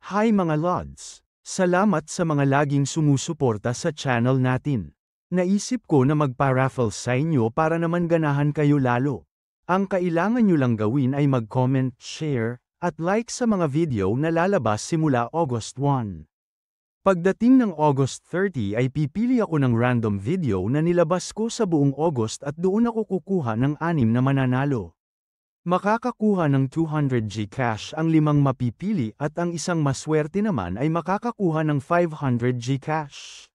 Hi mga Lods! Salamat sa mga laging sumusuporta sa channel natin. Naisip ko na magpa-raffle sa inyo para naman ganahan kayo lalo. Ang kailangan nyo lang gawin ay mag-comment, share, at like sa mga video na lalabas simula August 1. Pagdating ng August 30 ay pipili ako ng random video na nilabas ko sa buong August at doon ako kukuha ng 6 na mananalo. Makakakuha ng 200 Gcash ang 5 mapipili at ang isang maswerte naman ay makakakuha ng 500 Gcash.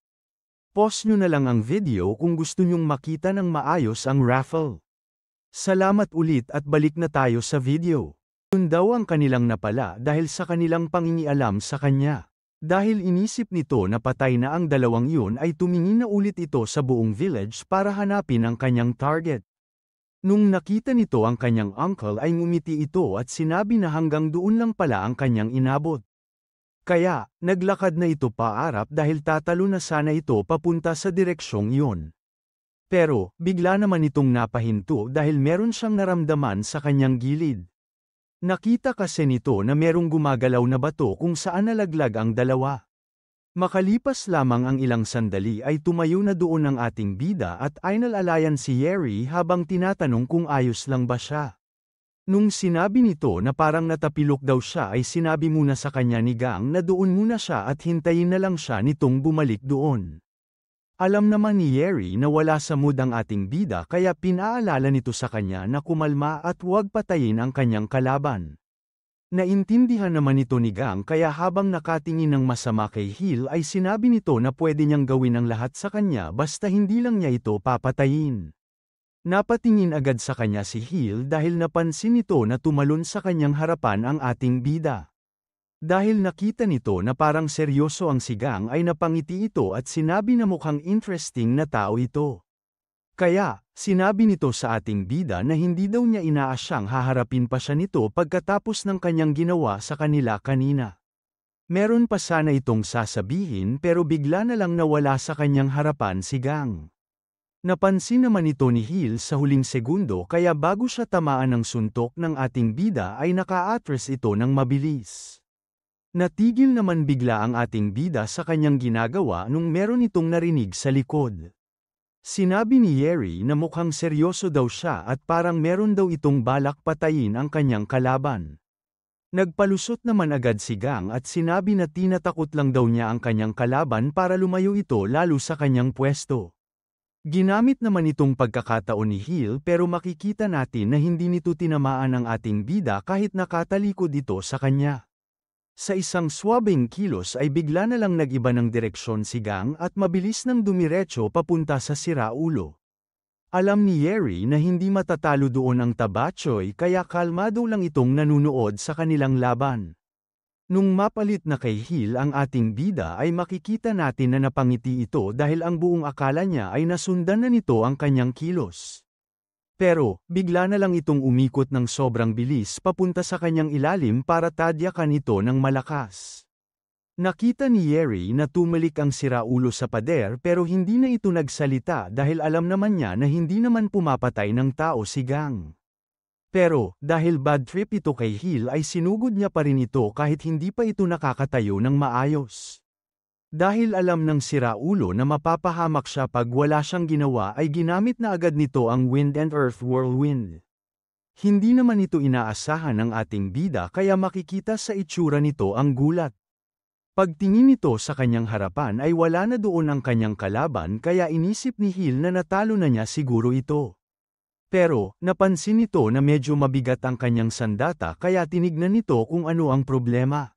Pause nyo na lang ang video kung gusto nyong makita ng maayos ang raffle. Salamat ulit at balik na tayo sa video. Yun daw ang kanilang napala dahil sa kanilang pangingialam sa kanya. Dahil inisip nito na patay na ang dalawang yun ay tumingin na ulit ito sa buong village para hanapin ang kanyang target. Nung nakita nito ang kanyang uncle ay ngumiti ito at sinabi na hanggang doon lang pala ang kanyang inabot. Kaya, naglakad na ito paarap dahil tatalo na sana ito papunta sa direksyong iyon. Pero, bigla naman itong napahinto dahil meron siyang naramdaman sa kanyang gilid. Nakita kasi nito na merong gumagalaw na bato kung saan nalaglag ang dalawa. Makalipas lamang ang ilang sandali ay tumayo na doon ang ating bida at ay nalalayan si Yeri habang tinatanong kung ayos lang ba siya. Nung sinabi nito na parang natapilok daw siya ay sinabi muna sa kanya ni Gang na doon muna siya at hintayin na lang siya nitong bumalik doon. Alam naman ni Yeri na wala sa mood ang ating bida kaya pinaalala nito sa kanya na kumalma at huwag patayin ang kanyang kalaban. Naintindihan naman ito ni Gang kaya habang nakatingin ng masama kay Hill ay sinabi nito na pwede niyang gawin ang lahat sa kanya basta hindi lang niya ito papatayin. Napatingin agad sa kanya si Hill dahil napansin nito na tumalon sa kanyang harapan ang ating bida. Dahil nakita nito na parang seryoso ang si Gang ay napangiti ito at sinabi na mukhang interesting na tao ito. Kaya, sinabi nito sa ating bida na hindi daw niya inaasyang haharapin pa siya nito pagkatapos ng kanyang ginawa sa kanila kanina. Meron pa sana itong sasabihin pero bigla na lang nawala sa kanyang harapan si Gang. Napansin naman ito ni Hill sa huling segundo kaya bago siya tamaan ng suntok ng ating bida ay naka-atras ito ng mabilis. Natigil naman bigla ang ating bida sa kanyang ginagawa nung meron itong narinig sa likod. Sinabi ni Yeri na mukhang seryoso daw siya at parang meron daw itong balak patayin ang kanyang kalaban. Nagpalusot naman agad si Gang at sinabi na tinatakot lang daw niya ang kanyang kalaban para lumayo ito lalo sa kanyang pwesto. Ginamit naman itong pagkakataon ni Hill pero makikita natin na hindi nito tinamaan ang ating bida kahit nakatalikod ito sa kanya. Sa isang swabing kilos ay bigla na lang nag-iba ng direksyon si Gang at mabilis nang dumiretso papunta sa siraulo. Alam ni Yeri na hindi matatalo doon ang Tabachoy kaya kalmado lang itong nanunood sa kanilang laban. Nung mapalit na kay Hill ang ating bida ay makikita natin na napangiti ito dahil ang buong akala niya ay nasundan na nito ang kanyang kilos. Pero, bigla na lang itong umikot ng sobrang bilis papunta sa kanyang ilalim para tadyakan ito ng malakas. Nakita ni Yeri na tumalik ang siraulo sa pader pero hindi na ito nagsalita dahil alam naman niya na hindi naman pumapatay ng tao si Gang. Pero, dahil bad trip ito kay Hill ay sinugod niya pa rin ito kahit hindi pa ito nakakatayo ng maayos. Dahil alam ng siraulo na mapapahamak siya pag wala siyang ginawa ay ginamit na agad nito ang Wind and Earth Whirlwind. Hindi naman ito inaasahan ng ating bida kaya makikita sa itsura nito ang gulat. Pagtingin nito sa kanyang harapan ay wala na doon ang kanyang kalaban kaya inisip ni Hill na natalo na niya siguro ito. Pero, napansin nito na medyo mabigat ang kanyang sandata kaya tinignan nito kung ano ang problema.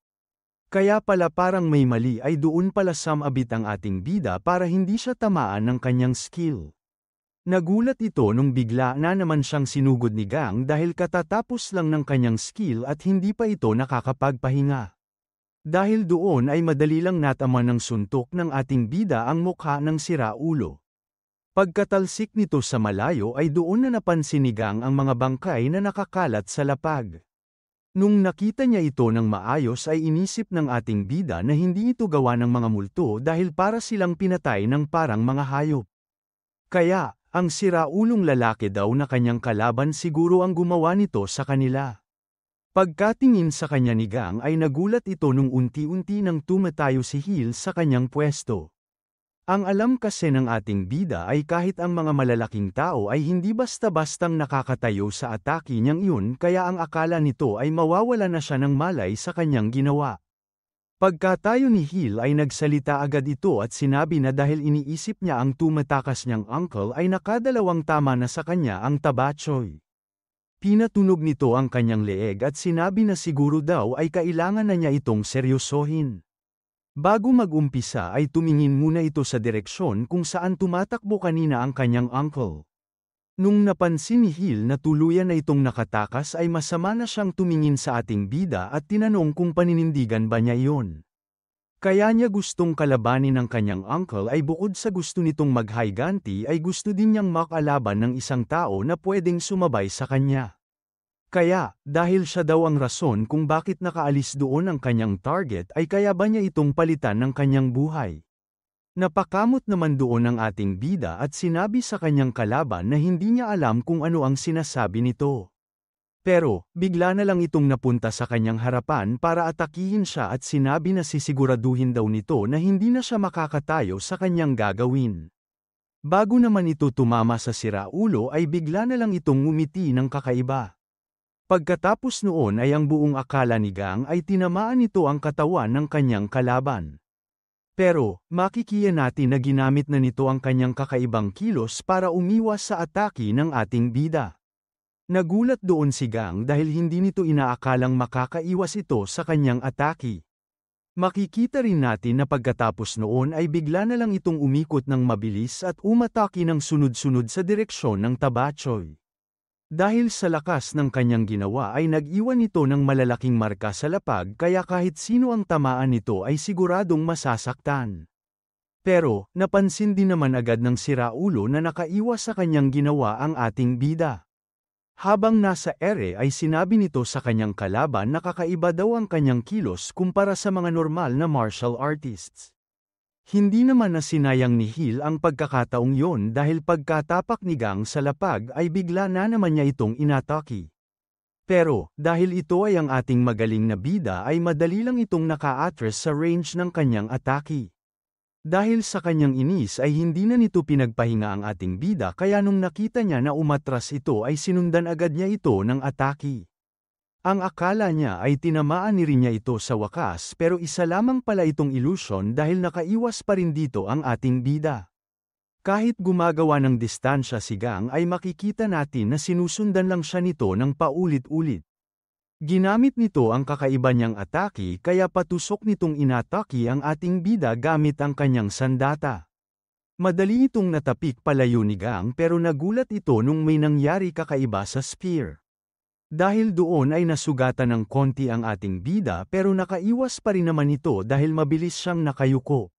Kaya pala parang may mali ay doon pala sumabit ang ating bida para hindi siya tamaan ng kanyang skill. Nagulat ito nung bigla na naman siyang sinugod ni Gang dahil katatapos lang ng kanyang skill at hindi pa ito nakakapagpahinga. Dahil doon ay madali lang natama ng suntok ng ating bida ang mukha ng siraulo. Pagkatalsik nito sa malayo ay doon na napansin ni Gang ang mga bangkay na nakakalat sa lapag. Nung nakita niya ito ng maayos ay inisip ng ating bida na hindi ito gawa ng mga multo dahil para silang pinatay ng parang mga hayop. Kaya, ang siraulong lalaki daw na kanyang kalaban siguro ang gumawa nito sa kanila. Pagkatingin sa kanya ni Gang ay nagulat ito nung unti-unti nang tumatayo si Hill sa kanyang pwesto. Ang alam kasi ng ating bida ay kahit ang mga malalaking tao ay hindi basta-bastang nakakatayo sa atake niyang iyon, kaya ang akala nito ay mawawala na siya ng malay sa kanyang ginawa. Pagkatayo ni Hill ay nagsalita agad ito at sinabi na dahil iniisip niya ang tumatakas niyang uncle ay nakadalawang tama na sa kanya ang tabachoy. Pinatunog nito ang kanyang leeg at sinabi na siguro daw ay kailangan na niya itong seryosohin. Bago mag-umpisa ay tumingin muna ito sa direksyon kung saan tumatakbo kanina ang kanyang uncle. Nung napansin ni Hill na tuluyan na itong nakatakas ay masama na siyang tumingin sa ating bida at tinanong kung paninindigan ba niya iyon. Kaya niya gustong kalabanin ng kanyang uncle ay bukod sa gusto nitong maghiganti ay gusto din niyang makalaban ng isang tao na pwedeng sumabay sa kanya. Kaya, dahil siya daw ang rason kung bakit nakaalis doon ang kanyang target ay kaya ba niya itong palitan ng kanyang buhay. Napakamot naman doon ang ating bida at sinabi sa kanyang kalaban na hindi niya alam kung ano ang sinasabi nito. Pero, bigla na lang itong napunta sa kanyang harapan para atakihin siya at sinabi na sisiguraduhin daw nito na hindi na siya makakatayo sa kanyang gagawin. Bago naman ito tumama sa siraulo ay bigla na lang itong ngumiti ng kakaiba. Pagkatapos noon ay ang buong akala ni Gang ay tinamaan nito ang katawan ng kanyang kalaban. Pero, makikiya natin na ginamit na nito ang kanyang kakaibang kilos para umiwas sa atake ng ating bida. Nagulat doon si Gang dahil hindi nito inaakalang makakaiwas ito sa kanyang atake. Makikita rin natin na pagkatapos noon ay bigla na lang itong umikot ng mabilis at umatake ng sunod-sunod sa direksyon ng tabachoy. Dahil sa lakas ng kanyang ginawa ay nag-iwan ito ng malalaking marka sa lapag kaya kahit sino ang tamaan nito ay siguradong masasaktan. Pero, napansin din naman agad ng siraulo na nakaiwas sa kanyang ginawa ang ating bida. Habang nasa ere ay sinabi nito sa kanyang kalaban na kakaiba daw ang kanyang kilos kumpara sa mga normal na martial artists. Hindi naman na sinayang ni Hill ang pagkakataong yon dahil pagkatapak ni Gang sa lapag ay bigla na naman niya itong inatake. Pero, dahil ito ay ang ating magaling na bida ay madali lang itong naka-atras sa range ng kanyang atake. Dahil sa kanyang inis ay hindi na nito pinagpahinga ang ating bida kaya nung nakita niya na umatras ito ay sinundan agad niya ito ng atake. Ang akala niya ay tinamaan ni rin niya ito sa wakas pero isa lamang pala itong illusion dahil nakaiwas pa rin dito ang ating bida. Kahit gumagawa ng distansya si Gang ay makikita natin na sinusundan lang siya nito ng paulit-ulit. Ginamit nito ang kakaiba niyang atake kaya patusok nitong inatake ang ating bida gamit ang kanyang sandata. Madali itong natapik palayo ni Gang pero nagulat ito nung may nangyari kakaiba sa spear. Dahil doon ay nasugatan ng konti ang ating bida pero nakaiwas pa rin naman ito dahil mabilis siyang nakayuko.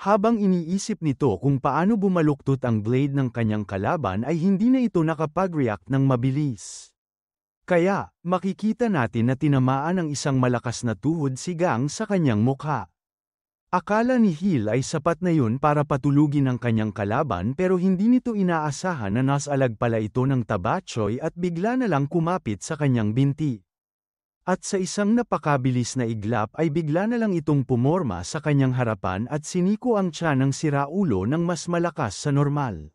Habang iniisip nito kung paano bumaluktot ang blade ng kanyang kalaban ay hindi na ito nakapag-react ng mabilis. Kaya, makikita natin na tinamaan ng isang malakas na tuhod si Gang sa kanyang mukha. Akala ni Hill ay sapat na yun para patulugin ang kanyang kalaban pero hindi nito inaasahan na nasalag pala ito ng tabachoy at bigla na lang kumapit sa kanyang binti. At sa isang napakabilis na iglap ay bigla na lang itong pumorma sa kanyang harapan at siniko ang tiyan ng siraulo ng mas malakas sa normal.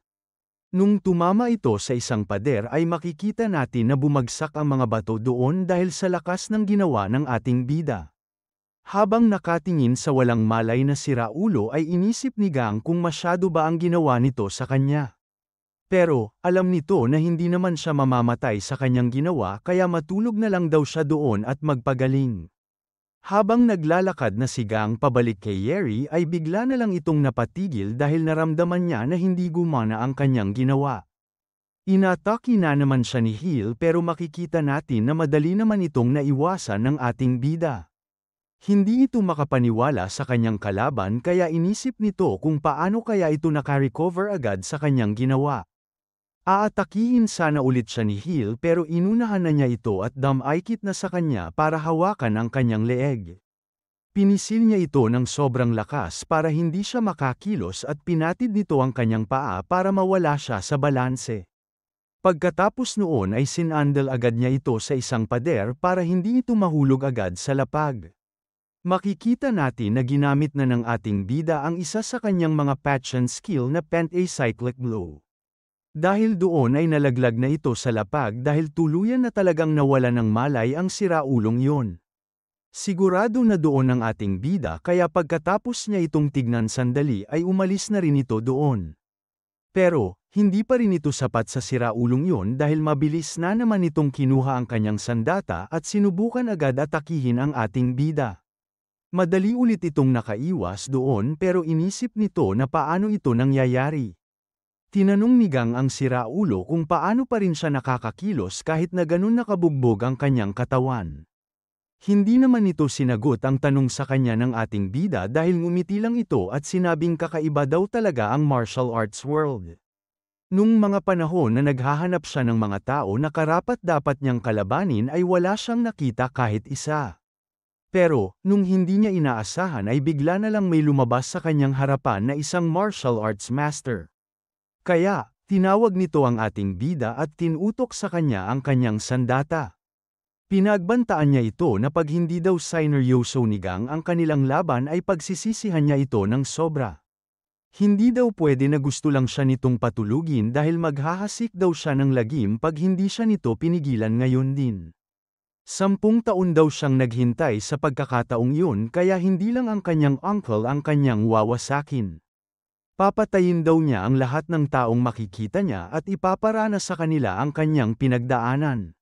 Nung tumama ito sa isang pader ay makikita natin na bumagsak ang mga bato doon dahil sa lakas ng ginawa ng ating bida. Habang nakatingin sa walang malay na siraulo ay inisip ni Gang kung masyado ba ang ginawa nito sa kanya. Pero, alam nito na hindi naman siya mamamatay sa kanyang ginawa kaya matulog na lang daw siya doon at magpagaling. Habang naglalakad na si Gang pabalik kay Yeri ay bigla na lang itong napatigil dahil naramdaman niya na hindi gumana ang kanyang ginawa. Inatake na naman siya ni Hill pero makikita natin na madali naman itong naiwasan ng ating bida. Hindi ito makapaniwala sa kanyang kalaban kaya inisip nito kung paano kaya ito nakarecover agad sa kanyang ginawa. Aatakihin sana ulit siya ni Hill pero inunahan na niya ito at damaykit na sa kanya para hawakan ang kanyang leeg. Pinisil niya ito ng sobrang lakas para hindi siya makakilos at pinatid nito ang kanyang paa para mawala siya sa balanse. Pagkatapos noon ay sinandal agad niya ito sa isang pader para hindi ito mahulog agad sa lapag. Makikita natin na ginamit na ng ating bida ang isa sa kanyang mga passion skill na pentacyclic blow. Dahil doon ay nalaglag na ito sa lapag dahil tuluyan na talagang nawala ng malay ang siraulong yon. Sigurado na doon ang ating bida kaya pagkatapos niya itong tignan sandali ay umalis na rin ito doon. Pero, hindi pa rin ito sapat sa siraulong yon dahil mabilis na naman itong kinuha ang kanyang sandata at sinubukan agad atakihin ang ating bida. Madali ulit itong nakaiwas doon pero inisip nito na paano ito nangyayari. Tinanong ni Gang ang siraulo kung paano pa rin siya nakakakilos kahit na ganun nakabugbog ang kanyang katawan. Hindi naman ito sinagot ang tanong sa kanya ng ating bida dahil ngumiti lang ito at sinabing kakaiba daw talaga ang martial arts world. Nung mga panahon na naghahanap siya ng mga tao na karapat-dapat niyang kalabanin ay wala siyang nakita kahit isa. Pero, nung hindi niya inaasahan ay bigla na lang may lumabas sa kanyang harapan na isang martial arts master. Kaya, tinawag nito ang ating bida at tinutok sa kanya ang kanyang sandata. Pinagbantaan niya ito na pag hindi daw sineryoso ni Gang ang kanilang laban ay pagsisisihan niya ito ng sobra. Hindi daw pwede na gusto lang siya nitong patulugin dahil maghahasik daw siya ng lagim pag hindi siya nito pinigilan ngayon din. 10 taon daw siyang naghintay sa pagkakataong yun kaya hindi lang ang kanyang uncle ang kanyang wawasakin. Papatayin daw niya ang lahat ng taong makikita niya at ipaparana sa kanila ang kanyang pinagdaanan.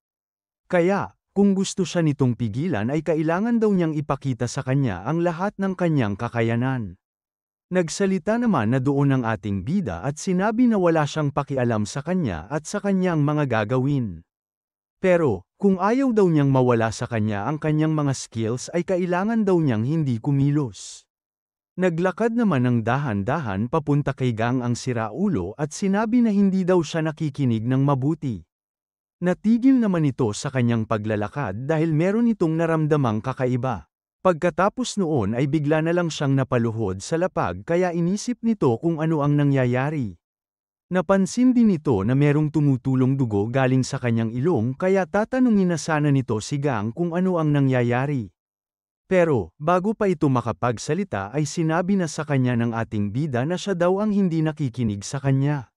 Kaya, kung gusto siya nitong pigilan ay kailangan daw niyang ipakita sa kanya ang lahat ng kanyang kakayanan. Nagsalita naman na doon ang ating bida at sinabi na wala siyang pakialam sa kanya at sa kanyang mga gagawin. Pero, kung ayaw daw niyang mawala sa kanya ang kanyang mga skills ay kailangan daw niyang hindi kumilos. Naglakad naman ng dahan-dahan papunta kay Gang ang siraulo at sinabi na hindi daw siya nakikinig ng mabuti. Natigil naman ito sa kanyang paglalakad dahil meron itong naramdamang kakaiba. Pagkatapos noon ay bigla na lang siyang napaluhod sa lapag kaya inisip nito kung ano ang nangyayari. Napansin din nito na merong tumutulong dugo galing sa kanyang ilong kaya tatanungin na sana nito si Gang kung ano ang nangyayari. Pero, bago pa ito makapagsalita ay sinabi na sa kanya ng ating bida na siya daw ang hindi nakikinig sa kanya.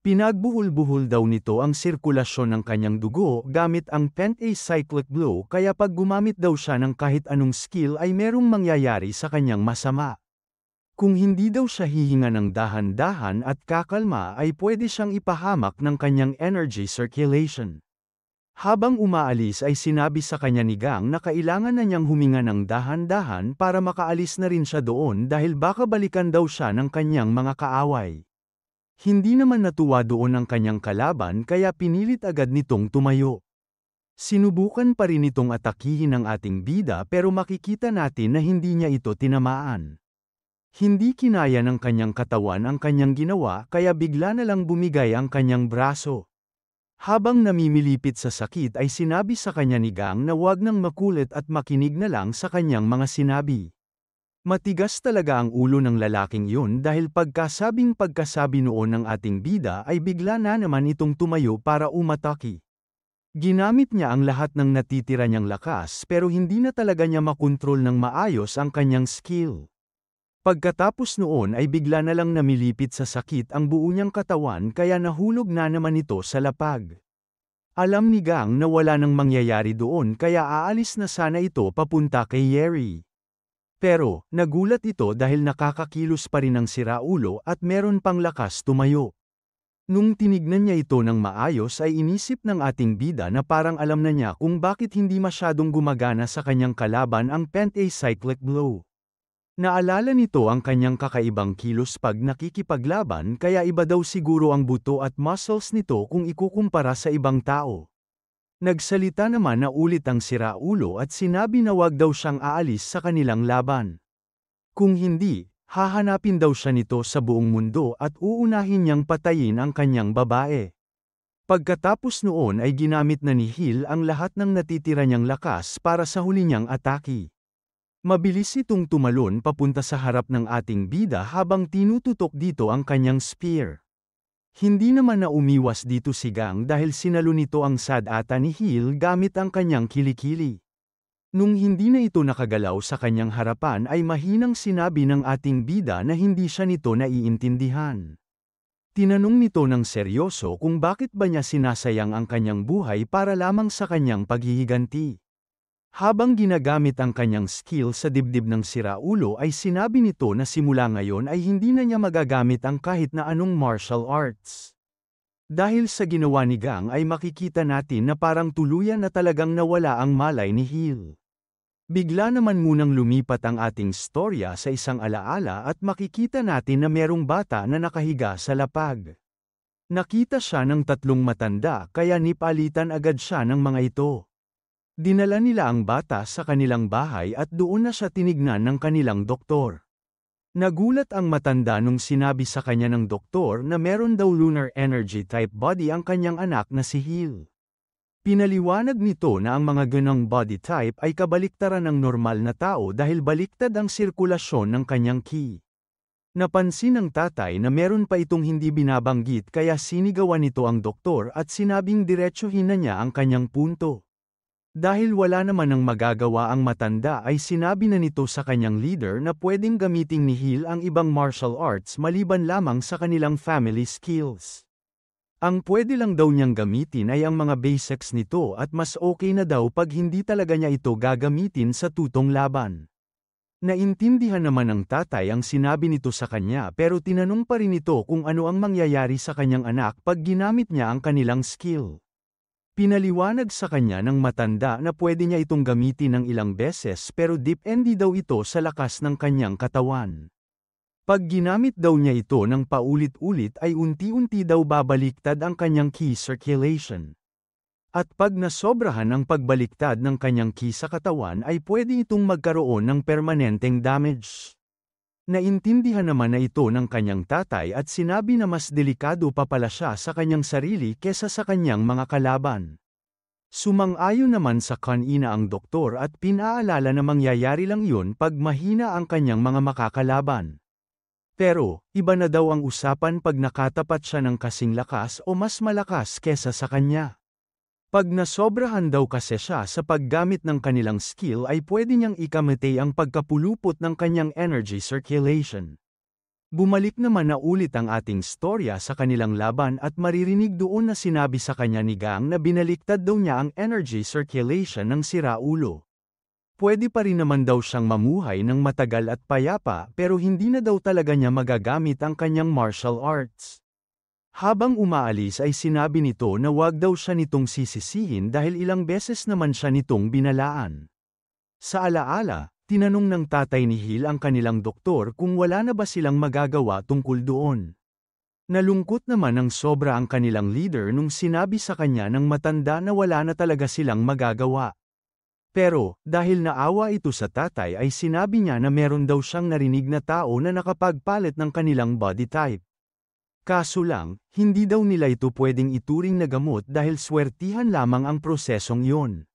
Pinagbuhol-buhol daw nito ang sirkulasyon ng kanyang dugo gamit ang pentacyclic blow kaya pag gumamit daw siya ng kahit anong skill ay merong mangyayari sa kanyang masama. Kung hindi daw siya hihinga ng dahan-dahan at kakalma ay pwede siyang ipahamak ng kanyang energy circulation. Habang umaalis ay sinabi sa kanya ni Gang na kailangan na niyang huminga ng dahan-dahan para makaalis na rin siya doon dahil baka balikan daw siya ng kanyang mga kaaway. Hindi naman natuwa doon ang kanyang kalaban kaya pinilit agad nitong tumayo. Sinubukan pa rin itong atakihin ng ating bida pero makikita natin na hindi niya ito tinamaan. Hindi kinaya ng kanyang katawan ang kanyang ginawa kaya bigla na lang bumigay ang kanyang braso. Habang namimilipit sa sakit ay sinabi sa kanya ni Gang na huwag nang makulit at makinig na lang sa kanyang mga sinabi. Matigas talaga ang ulo ng lalaking yun dahil pagkasabi noon ng ating bida ay bigla na naman itong tumayo para umatake. Ginamit niya ang lahat ng natitira niyang lakas pero hindi na talaga niya makontrol ng maayos ang kanyang skill. Pagkatapos noon ay bigla na lang namilipit sa sakit ang buo niyang katawan kaya nahulog na naman ito sa lapag. Alam ni Gang na wala nang mangyayari doon kaya aalis na sana ito papunta kay Yeri. Pero, nagulat ito dahil nakakakilos pa rin ang siraulo at meron pang lakas tumayo. Nung tinignan niya ito ng maayos ay inisip ng ating bida na parang alam na niya kung bakit hindi masyadong gumagana sa kanyang kalaban ang pentacyclic blow. Naalala nito ang kanyang kakaibang kilos pag nakikipaglaban kaya iba daw siguro ang buto at muscles nito kung ikukumpara sa ibang tao. Nagsalita naman na ulit ang siraulo at sinabi na wag daw siyang aalis sa kanilang laban. Kung hindi, hahanapin daw siya nito sa buong mundo at uunahin niyang patayin ang kanyang babae. Pagkatapos noon ay ginamit na ni Hill ang lahat ng natitira niyang lakas para sa huli niyang atake. Mabilis itong tumalon papunta sa harap ng ating bida habang tinututok dito ang kanyang spear. Hindi naman na umiwas dito si Gang dahil sinalo nito ang sad ata ni Hill gamit ang kanyang kilikili. Nung hindi na ito nakagalaw sa kanyang harapan ay mahinang sinabi ng ating bida na hindi siya nito naiintindihan. Tinanong nito ng seryoso kung bakit ba niya sinasayang ang kanyang buhay para lamang sa kanyang paghihiganti. Habang ginagamit ang kanyang skill sa dibdib ng siraulo ay sinabi nito na simula ngayon ay hindi na niya magagamit ang kahit na anong martial arts. Dahil sa ginawa ni Gang ay makikita natin na parang tuluyan na talagang nawala ang malay ni Hill. Bigla naman munang lumipat ang ating storya sa isang alaala at makikita natin na merong bata na nakahiga sa lapag. Nakita siya ng tatlong matanda kaya nipalitan agad siya ng mga ito. Dinala nila ang bata sa kanilang bahay at doon na siya tinignan ng kanilang doktor. Nagulat ang matanda nung sinabi sa kanya ng doktor na meron daw lunar energy type body ang kanyang anak na si Hill. Pinaliwanag nito na ang mga ganong body type ay kabaliktaran ng normal na tao dahil baliktad ang sirkulasyon ng kanyang ki. Napansin ng tatay na meron pa itong hindi binabanggit kaya sinigawan nito ang doktor at sinabing diretsuhin na niya ang kanyang punto. Dahil wala naman ang magagawa ang matanda ay sinabi na nito sa kanyang leader na pwedeng gamitin ni Hill ang ibang martial arts maliban lamang sa kanilang family skills. Ang pwede lang daw niyang gamitin ay ang mga basics nito at mas okay na daw pag hindi talaga niya ito gagamitin sa tutong laban. Naintindihan naman ng tatay ang sinabi nito sa kanya pero tinanong pa rin ito kung ano ang mangyayari sa kanyang anak pag ginamit niya ang kanilang skill. Pinaliwanag sa kanya ng matanda na pwede niya itong gamitin ng ilang beses pero depende daw ito sa lakas ng kanyang katawan. Pag ginamit daw niya ito ng paulit-ulit ay unti-unti daw babaliktad ang kanyang ki circulation. At pag nasobrahan ang pagbaliktad ng kanyang ki sa katawan ay pwede itong magkaroon ng permanenteng damage. Naintindihan naman na ito ng kanyang tatay at sinabi na mas delikado pa pala siya sa kanyang sarili kesa sa kanyang mga kalaban. Sumang-ayon naman sa kanina ang doktor at pinaalala na mangyayari lang yun pag mahina ang kanyang mga makakalaban. Pero, iba na daw ang usapan pag nakatapat siya ng kasing lakas o mas malakas kesa sa kanya. Pag nasobrahan daw kasi siya sa paggamit ng kanilang skill ay pwede niyang ikamete ang pagkapulupot ng kanyang energy circulation. Bumalik naman na ulit ang ating storya sa kanilang laban at maririnig doon na sinabi sa kanya ni Gang na binaliktad daw niya ang energy circulation ng siraulo. Pwede pa rin naman daw siyang mamuhay ng matagal at payapa pero hindi na daw talaga niya magagamit ang kanyang martial arts. Habang umaalis ay sinabi nito na wag daw siya nitong sisisihin dahil ilang beses naman siya nitong binalaan. Sa alaala, tinanong ng tatay ni Hill ang kanilang doktor kung wala na ba silang magagawa tungkol doon. Nalungkot naman ng sobra ang kanilang leader nung sinabi sa kanya ng matanda na wala na talaga silang magagawa. Pero, dahil naawa ito sa tatay ay sinabi niya na meron daw siyang narinig na tao na nakapagpalit ng kanilang body type. Kaso lang, hindi daw nila ito pwedeng ituring na gamot dahil swertihan lamang ang prosesong iyon.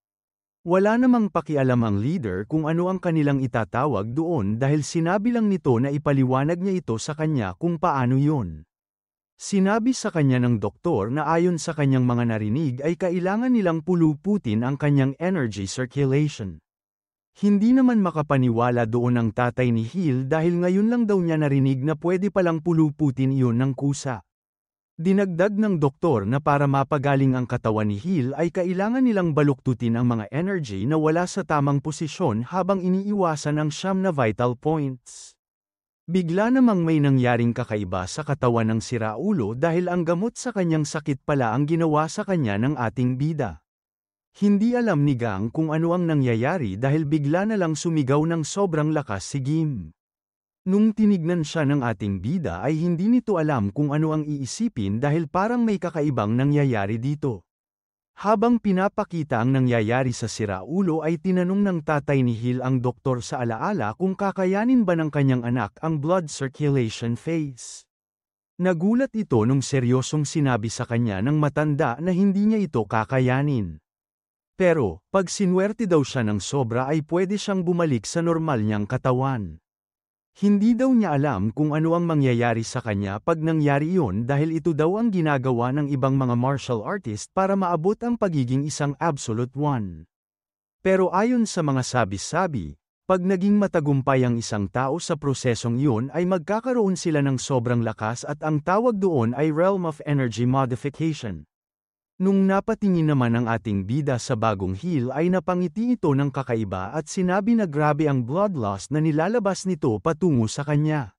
Wala namang pakialam ang leader kung ano ang kanilang itatawag doon dahil sinabi lang nito na ipaliwanag niya ito sa kanya kung paano yun. Sinabi sa kanya ng doktor na ayon sa kanyang mga narinig ay kailangan nilang puluputin ang kanyang energy circulation. Hindi naman makapaniwala doon ang tatay ni Hill dahil ngayon lang daw niya narinig na pwede palang puluputin iyon ng kusa. Dinagdag ng doktor na para mapagaling ang katawan ni Hill ay kailangan nilang baluktutin ang mga energy na wala sa tamang posisyon habang iniiwasan ang 9 na vital points. Bigla namang may nangyaring kakaiba sa katawan ng siraulo dahil ang gamot sa kanyang sakit pala ang ginawa sa kanya ng ating bida. Hindi alam ni Gang kung ano ang nangyayari dahil bigla na lang sumigaw ng sobrang lakas si Gim. Nung tinignan siya ng ating bida ay hindi nito alam kung ano ang iisipin dahil parang may kakaibang nangyayari dito. Habang pinapakita ang nangyayari sa siraulo ay tinanong ng tatay ni Hill ang doktor sa alaala kung kakayanin ba ng kanyang anak ang blood circulation phase. Nagulat ito nung seryosong sinabi sa kanya ng matanda na hindi niya ito kakayanin. Pero, pag sinwerte daw siya ng sobra ay pwede siyang bumalik sa normal niyang katawan. Hindi daw niya alam kung ano ang mangyayari sa kanya pag nangyari iyon dahil ito daw ang ginagawa ng ibang mga martial artist para maabot ang pagiging isang absolute one. Pero ayon sa mga sabi-sabi, pag naging matagumpay ang isang tao sa prosesong iyon ay magkakaroon sila ng sobrang lakas at ang tawag doon ay realm of energy modification. Nung napatingin naman ang ating bida sa bagong heel ay napangiti ito ng kakaiba at sinabi na grabe ang blood loss na nilalabas nito patungo sa kanya.